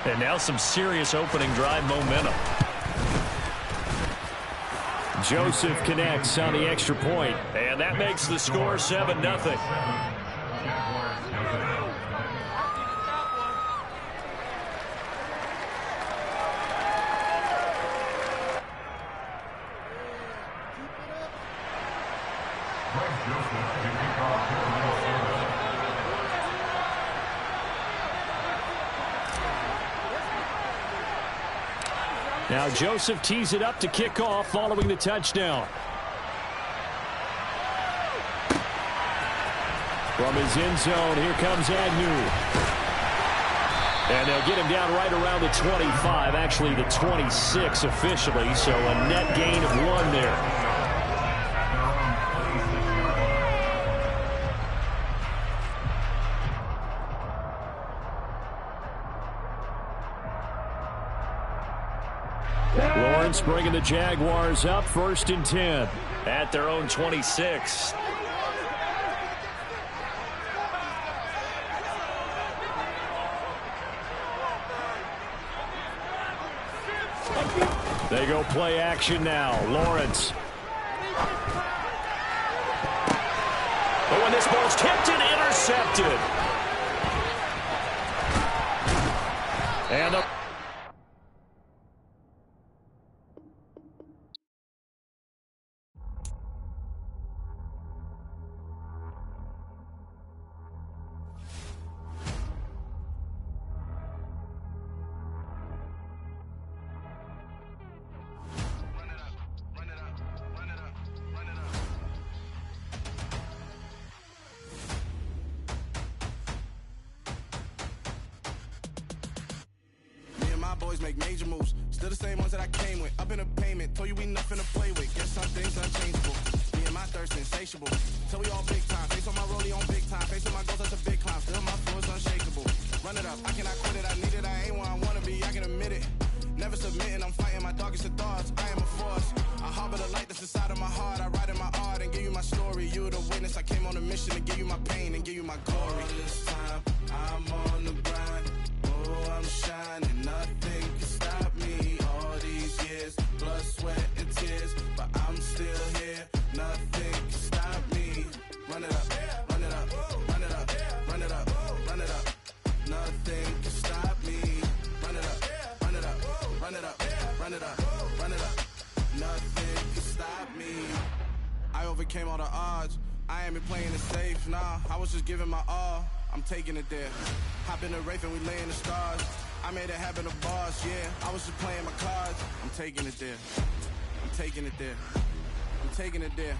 And now some serious opening drive momentum. Joseph connects on the extra point. And that makes the score 7-0. Now Joseph tees it up to kick off following the touchdown. From his end zone, here comes Agnew. And they'll get him down right around the 25, actually the 26 officially, so a net gain of 1 there. Lawrence bringing the Jaguars up 1st and 10. At their own 26. They go play action now. Lawrence. Oh, and this ball's tipped and intercepted. And the boys make major moves. Still the same ones that I came with. Up in a payment. Told you we nothing to play with. Guess some things unchangeable. Me and my thirst insatiable. Till we all big time. Face on my rollie on big time. Face on my goals, that's a big climb. Still my flow is unshakable. Run it up. I cannot quit it. I need it. I ain't where I wanna be. I can admit it. Never submitting. I'm fighting my darkest of thoughts. I am a force. I harbor the light that's inside of my heart. I write in my art and give you my story. You the witness. I came on a mission to give you my pain and give you my glory. All this time, I'm on the grind. Oh, I'm shining. Nothing can stop me. All these years, blood, sweat, and tears. But I'm still here. Nothing can stop me. Run it up, run it up, run it up, run it up, run it up. Nothing can stop me. Run it up, run it up, run it up, run it up, run it up. Nothing can stop me. I overcame all the odds. I ain't been playing it safe, nah. I was just giving my all. I'm taking it there. Hop in the Wraith and we lay in the stars. I made it happen to bars, yeah. I was just playing my cards. I'm taking it there. I'm taking it there. I'm taking it there.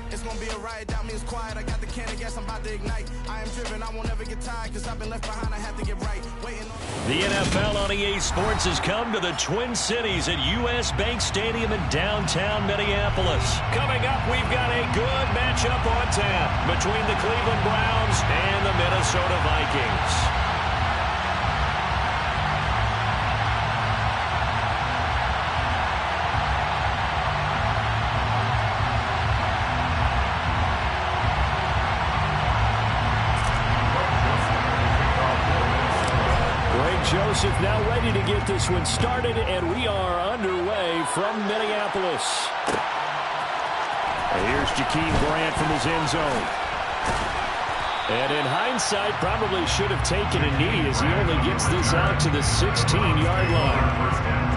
It's gonna be a riot, doubt me it's quiet. I got the can of gas, I'm about to ignite. I am driven, I won't ever get tired, cause I've been left behind, I have to get right. Waiting on the NFL on EA Sports has come to the Twin Cities at US Bank Stadium in downtown Minneapolis. Coming up, we've got a good matchup on tap between the Cleveland Browns and the Minnesota Vikings. Joseph now ready to get this one started, and we are underway from Minneapolis. And here's Jakeem Grant from his end zone. And in hindsight, probably should have taken a knee as he only gets this out to the 16-yard line.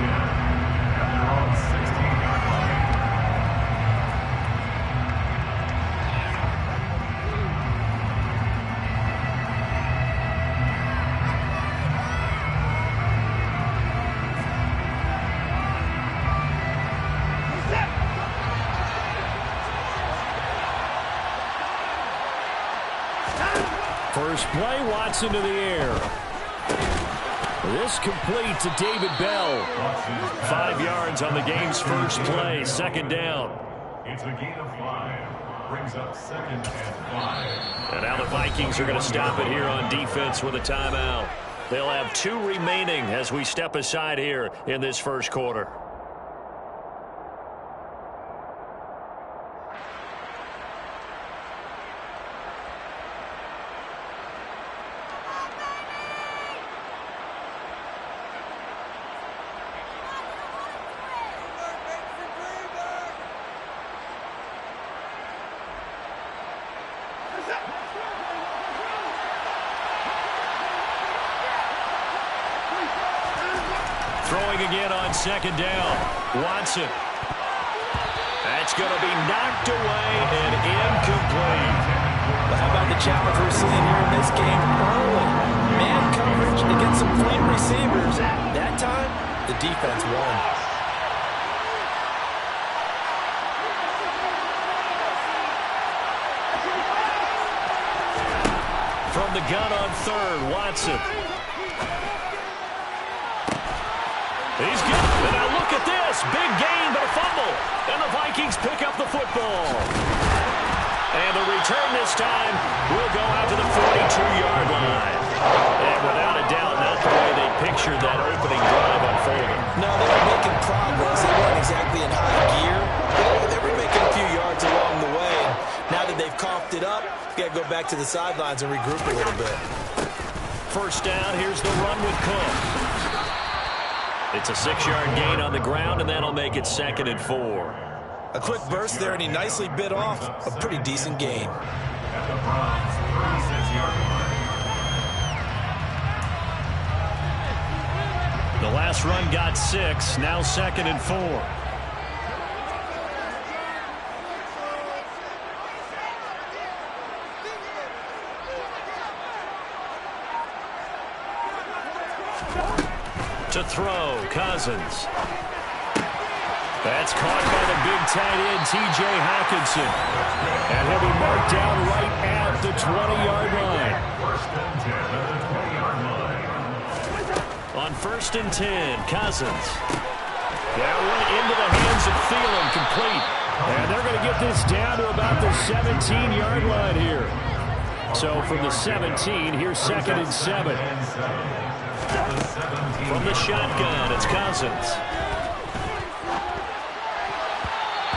First play, Watson to the air. This complete to David Bell. 5 yards on the game's first play, second down. It's a gain of 5. Brings up 2nd and 5. And now the Vikings are going to stop it here on defense with a timeout. They'll have 2 remaining as we step aside here in this first quarter. Throwing again on second down. Watson. That's going to be knocked away and incomplete. Well, how about the challenge we're seeing here in this game early? Man coverage against some fleet receivers. That time, the defense won. From the gun on third, Watson. He's good. And now look at this. Big gain, but a fumble. And the Vikings pick up the football. And the return this time will go out to the 42-yard line. And without a doubt, not the way they pictured that opening drive unfolding. No, they were making progress. They weren't exactly in high gear. But they were making a few yards along the way. And now that they've coughed it up, got to go back to the sidelines and regroup a little bit. First down, here's the run with Cook. It's a 6-yard gain on the ground, and that'll make it 2nd and 4. A quick burst there, and he nicely bit off a pretty decent gain. At the Browns' 36-yard line. The last run got 6, now 2nd and 4. To throw, Cousins. That's caught by the big tight end, T.J. Hawkinson. And he'll be marked down right at the 20-yard line. On 1st and 10, Cousins. That one into the hands of Thielen, complete. And they're going to get this down to about the 17-yard line here. So from the 17, here's 2nd and 7. From the shotgun, it's Cousins.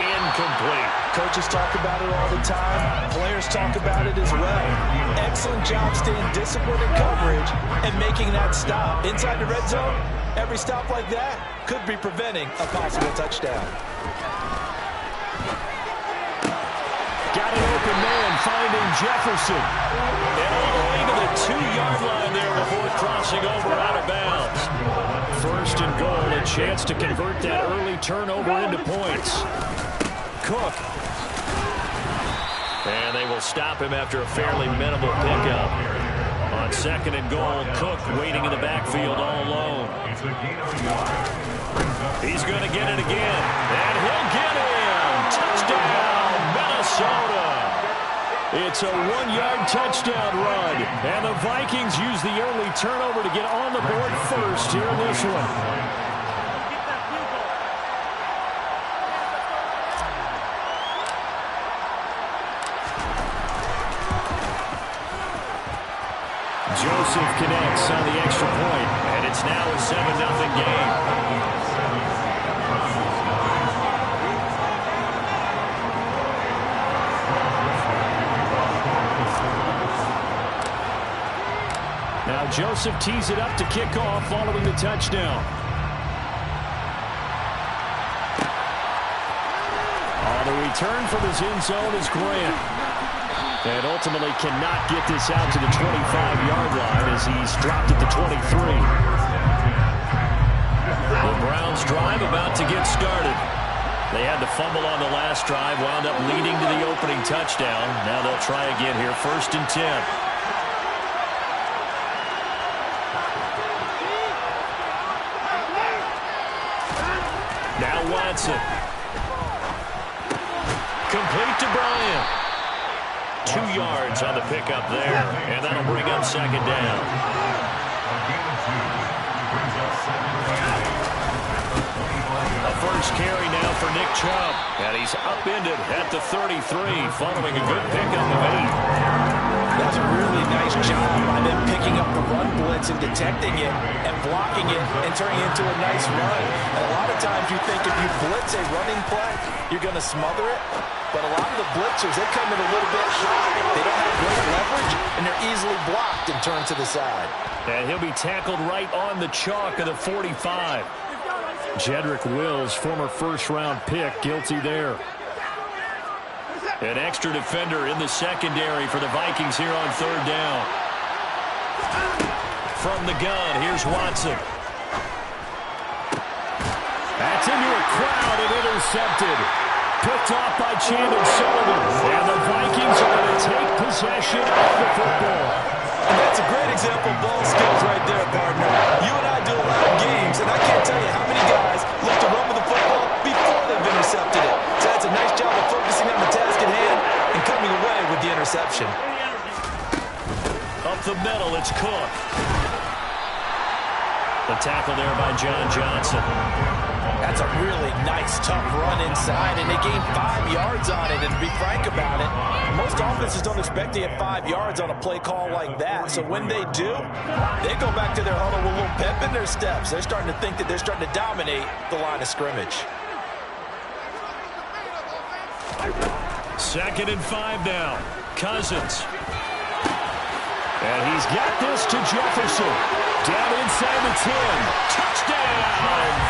Incomplete. Coaches talk about it all the time. Players talk about it as well. Excellent job staying disciplined in coverage and making that stop. Inside the red zone, every stop like that could be preventing a possible touchdown. Got an open man finding Jefferson. And all the way to the 2-yard line there before crossing over out of bounds. 1st and goal, a chance to convert that early turnover into points. Cook. And they will stop him after a fairly minimal pickup. On 2nd and goal, Cook waiting in the backfield all alone. He's going to get it again. And he'll get in. Touchdown, Minnesota. It's a 1-yard touchdown run. And the Vikings use the early turnover to get on the board first here in this one. Joseph connects on the extra point, and it's now a 7-0 game. Now Joseph tees it up to kick off following the touchdown. On the return from his end zone is Grant. And ultimately cannot get this out to the 25-yard line as he's dropped at the 23. The Browns drive about to get started. They had the fumble on the last drive, wound up leading to the opening touchdown. Now they'll try again here, 1st and 10. Now Watson. Complete to Bryant. 2 yards on the pickup there, and that'll bring up 2nd down. A first carry now for Nick Chubb, and he's upended at the 33 following a good pickup of 8. That's a really nice job by them picking up the run blitz and detecting it and blocking it and turning it into a nice run. And a lot of times you think if you blitz a running play, you're going to smother it. But a lot of the blitzers, they come in a little bit high. They don't have great leverage, and they're easily blocked and turned to the side. And he'll be tackled right on the chalk of the 45. Jedrick Wills, former first-round pick, guilty there. An extra defender in the secondary for the Vikings here on 3rd down. From the gun, here's Watson. That's into a crowd and intercepted. Picked off by Chandon Sullivan. And the Vikings are going to take possession of the football. And that's a great example of ball skills right there, partner. You and I do a lot of games, and I can't tell you how many guys look to run with the football before they've intercepted it. So that's a nice job of focusing on the task at hand and coming away with the interception. Up the middle, it's Cook. The tackle there by John Johnson. That's a really nice, tough run inside, and they gained 5 yards on it. And to be frank about it, most offenses don't expect to get 5 yards on a play call like that. So when they do, they go back to their huddle with a little pep in their steps. They're starting to think that they're starting to dominate the line of scrimmage. 2nd and 5 now. Cousins. And he's got this to Jefferson. Down inside the 10. Touchdown,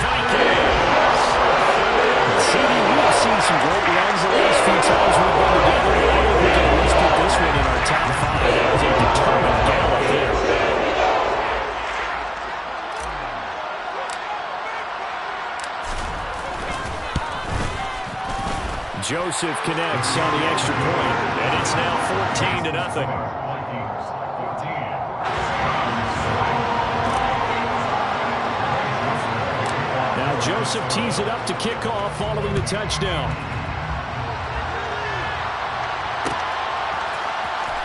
Vikings! CD, we have seen some great runs the last few times we've been together. I think we can at least put this one in our top 5. That was a determined gallop there. Joseph connects on the extra point, and it's now 14-0. Now Joseph tees it up to kick off following the touchdown.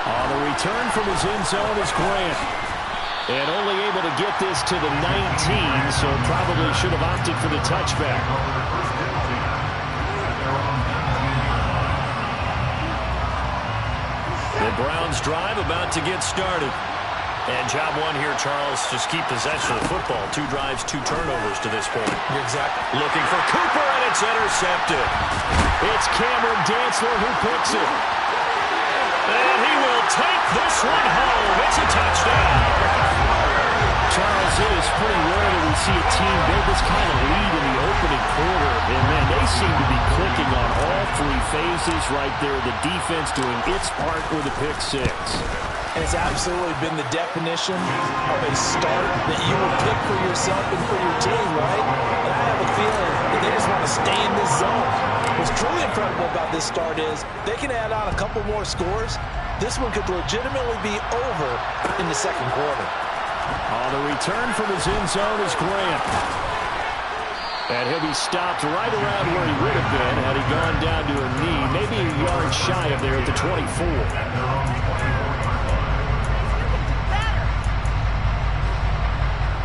On the return from his end zone is Grant. And only able to get this to the 19, so probably should have opted for the touchback. The Browns drive about to get started. And job one here, Charles, just keep possession of the football. 2 drives, 2 turnovers to this point. You're exactly. Looking for Cooper, and it's intercepted. It's Cameron Dantzler who picks it. And he will take this one home. It's a touchdown. Charles, it is pretty rare that we see a team build this kind of lead in the opening quarter. And, man, they seem to be clicking on all 3 phases right there. The defense doing its part with a pick 6. And it's absolutely been the definition of a start that you will pick for yourself and for your team, right? And I have a feeling that they just want to stay in this zone. What's truly incredible about this start is they can add on a couple more scores. This one could legitimately be over in the 2nd quarter. On the return from his end zone is Grant. And he'll be stopped right around where he would have been had he gone down to a knee, maybe a yard shy of there at the 24.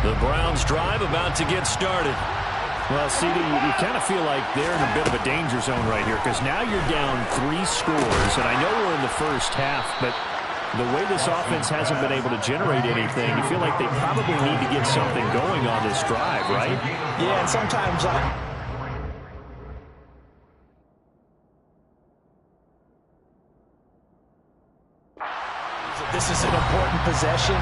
The Browns drive about to get started. Well, CD, you kind of feel like they're in a bit of a danger zone right here because now you're down 3 scores, and I know we're in the first half, but the way this offense hasn't been able to generate anything, you feel like they probably need to get something going on this drive, right? Yeah, and sometimes this is an important possession,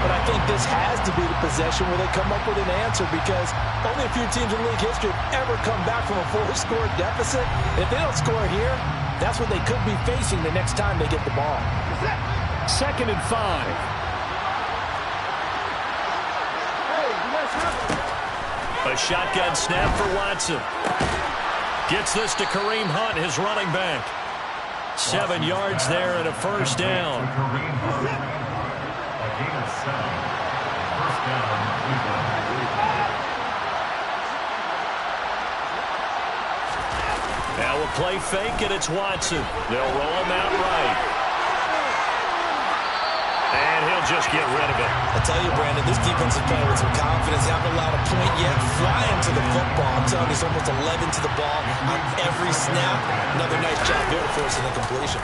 but I think this has to be the possession where they come up with an answer because only a few teams in league history have ever come back from a 4-score deficit. If they don't score here, that's what they could be facing the next time they get the ball. 2nd and 5. A shotgun snap for Watson. Gets this to Kareem Hunt, his running back. 7 yards there and a first down. Kareem Hunt. A gain of 7. First down, Cleveland. Now a play fake, and it's Watson. They'll roll him out right. And he'll just get rid of it. I tell you, Brandon, this defense is playing with some confidence. They haven't allowed a point yet. Flying to the football. I'm telling you, it's almost 11 to the ball on every snap. Another nice job here forcing the completion.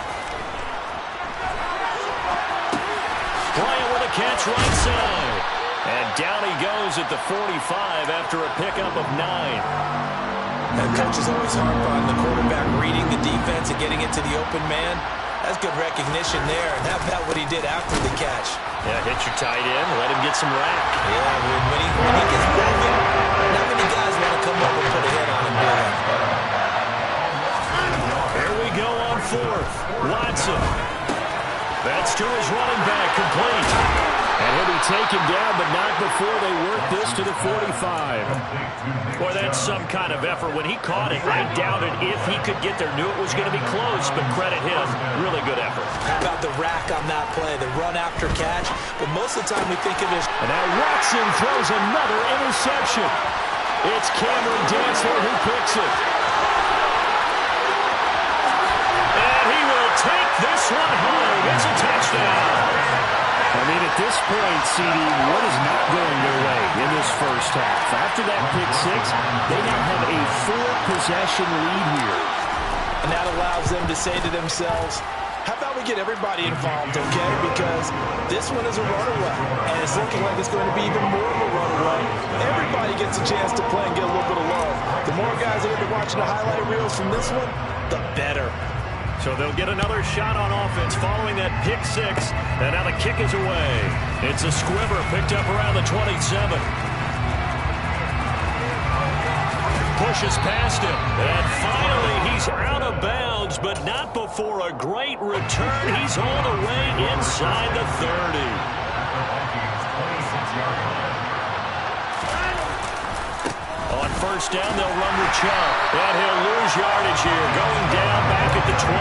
Bryant with a catch right side. And down he goes at the 45 after a pickup of 9. That coach is always hard on the quarterback reading the defense and getting it to the open man. That's good recognition there. And how about what he did after the catch? Yeah, hit your tight end, let him get some rack. Yeah, when he gets moving, not many guys want to come up and put a hit on him. Here we go on 4th. Watson. That's to his running back, complete. And He'll be taken down, but not before they work this to the 45. Boy, that's some kind of effort. When he caught it, I doubted if he could get there. Knew it was going to be close, but credit him. Really good effort. How about the rack on that play, the run after catch? But most of the time we think of it as... And now Watson throws another interception. It's Cameron Dantzler who picks it. And he will take this one home. It's a touchdown. I mean, at this point, CD, what is not going their way in this first half? After that pick six, they now have a 4-possession lead here. And that allows them to say to themselves, how about we get everybody involved, okay? Because this one is a runaway, and it's looking like it's going to be even more of a runaway. Everybody gets a chance to play and get a little bit of love. The more guys that are watching the highlight reels from this one, the better. So they'll get another shot on offense following that pick six. And now the kick is away. It's a squibber picked up around the 27. Pushes past him. And finally, he's out of bounds, but not before a great return. He's all the way inside the 30. On first down, they'll run with Chubb. And he'll lose yardage here, going down back at the 28.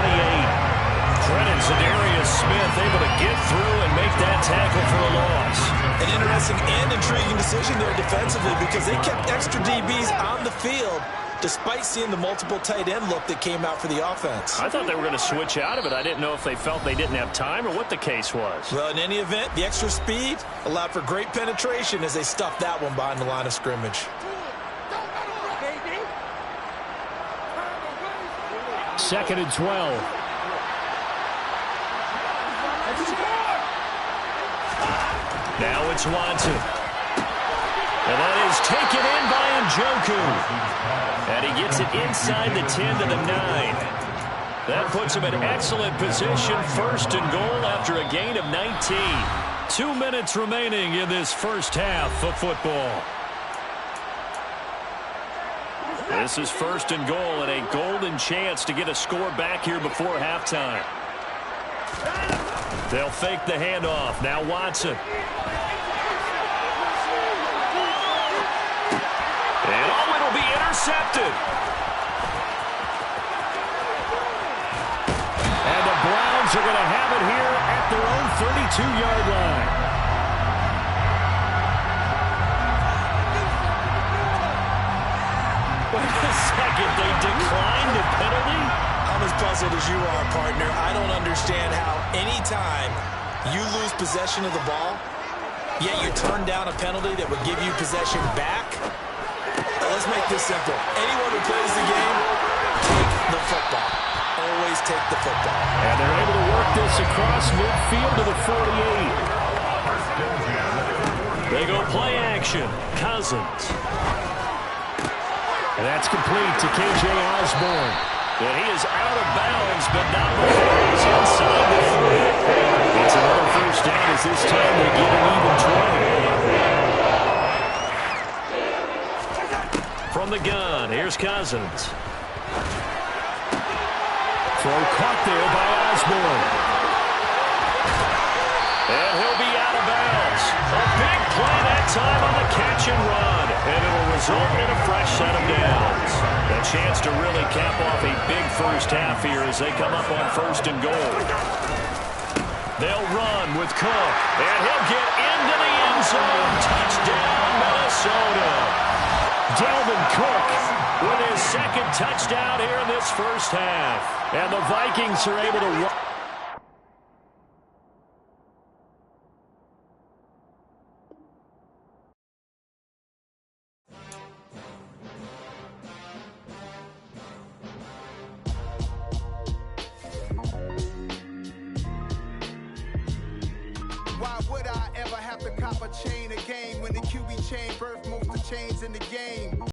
Credit Zadarius Smith able to get through and make that tackle for a loss. An interesting and intriguing decision there defensively because they kept extra DBs on the field despite seeing the multiple tight end look that came out for the offense. I thought they were going to switch out of it. I didn't know if they felt they didn't have time or what the case was. Well, in any event, the extra speed allowed for great penetration as they stuffed that one behind the line of scrimmage. Second and 12. Now it's Watson. And that is taken in by Njoku. And he gets it inside the 10 to the 9. That puts him in excellent position. First and goal after a gain of 19. 2 minutes remaining in this first half of football. This is first and goal and a golden chance to get a score back here before halftime. They'll fake the handoff. Now Watson. And oh, it'll be intercepted. And the Browns are going to have it here at their own 32-yard line. Wait a second, they declined the penalty? I'm as puzzled as you are, partner. I don't understand how anytime you lose possession of the ball, yet you turn down a penalty that would give you possession back. Let's make this simple. Anyone who plays the game, take the football. Always take the football. And they're able to work this across midfield to the 48. They go play action. Cousins. And that's complete to K.J. Osborne. And he is out of bounds, but not before he's inside the 3. It's another first down as this time they get an even 20. From the gun, here's Cousins. Throw caught there by Osborne. And he'll be out of bounds. A big play that time on the catch and run. And it'll result in a fresh set of downs. A chance to really cap off a big first half here as they come up on first and goal. They'll run with Cook. And he'll get into the end zone. Touchdown, Minnesota. Dalvin Cook with his second touchdown here in this first half. And the Vikings are able to run. Why would I ever have to cop a chain a game when the QB chain birth most of the chains in the game?